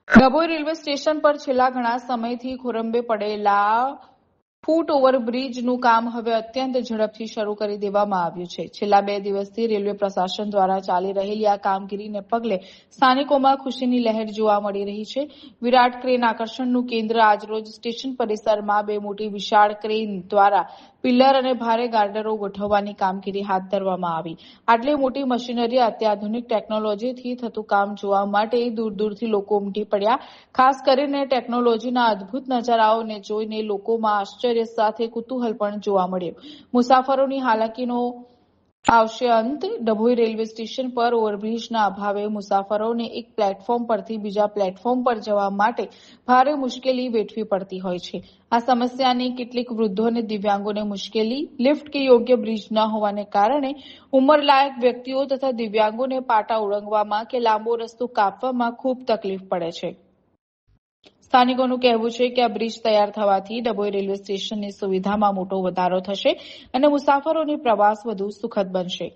Dabhoi railway station પર છેલ્લા ઘણા સમયથી ખોરંભે પડેલા ફૂટ ઓવરબ્રિજનું કામ હવે અત્યંત ઝડપથી શરૂ કરી દેવામાં આવ્યું છે. છેલ્લા 2 દિવસથી રેલવે પ્રશાસન દ્વારા ચાલી રહેલી આ કામગીરીને પગલે સ્થાનિકોમાં ખુશીની લહેર જોવા મળી રહી છે. વિરાટ ક્રેન આકર્ષણનું કેન્દ્ર આજરોજ સ્ટેશન પરિસરમાં 2 મોટી વિશાળ ક્રેન દ્વારા પિલ્લર અને ભારે ગાર્ડરો ગોઠવવાની કામગીરી હાથ ધરવામાં આવી. આટલી મોટી મશીનરી અત્યાધુનિક ટેકનોલોજીથી થતું કામ જોવા માટે દૂર દૂરથી લોકો ઉમટી પડ્યા. ખાસ કરીને ટેકનોલોજીના અદ્ભુત નજારાઓને જોઈને લોકોમાં આશ્ચર્ય સાથે કુતૂહલ પણ જોવા મળ્યું. મુસાફરોની હાલાકીનો આવશે અંત. ડભોઈ રેલવે સ્ટેશન પર ઓવરબ્રિજના અભાવે મુસાફરોને એક પ્લેટફોર્મ પરથી બીજા પ્લેટફોર્મ પર જવા માટે ભારે મુશ્કેલી વેઠવી પડતી હોય છે. આ સમસ્યાની કેટલીક વૃદ્ધો અને દિવ્યાંગોને મુશ્કેલી, લિફ્ટ કે યોગ્ય બ્રિજ ન હોવાને કારણે ઉંમરલાયક વ્યક્તિઓ તથા દિવ્યાંગોને પાટા ઓળંગવામાં કે લાંબો રસ્તો કાપવામાં ખૂબ તકલીફ પડે છે. સ્થાનિકોનું કહેવું છે કે આ બ્રિજ તૈયાર થવાથી ડભોઈ રેલવે સ્ટેશનની સુવિધામાં મોટો વધારો થશે અને મુસાફરોની પ્રવાસ વધુ સુખદ બનશે.